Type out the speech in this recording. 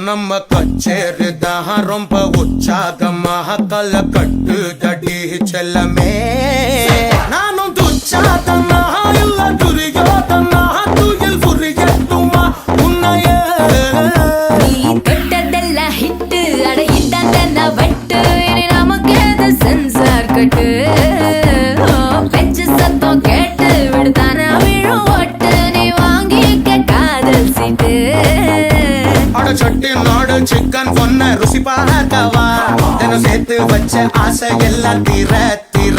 நம்ம கச்சேரிதான் ரொம்ப உற்சாகமாக கல கட்டு தடி செல்லமே நானும் துச்சாதனா இல்ல துரியோதனா துயில் புரியட்டுமா உன்னைய நீ தொட்டதெல்லாம் ஹிட்டு அட இட்டாண்டா வட்டு இனி நமக்கு எது சென்சார் கட்டு பெஞ்சு சத்தம் கேட்டு விடுதானா விழும் ஓட்டு நீ வாங்கிக்க காதல் சீட்டு சட்டி நாடு சிக்கன் பொண்ண ருசி பார்க்கவா தினம் சேர்த்து வச்ச ஆசை எல்லாம் தீர தீர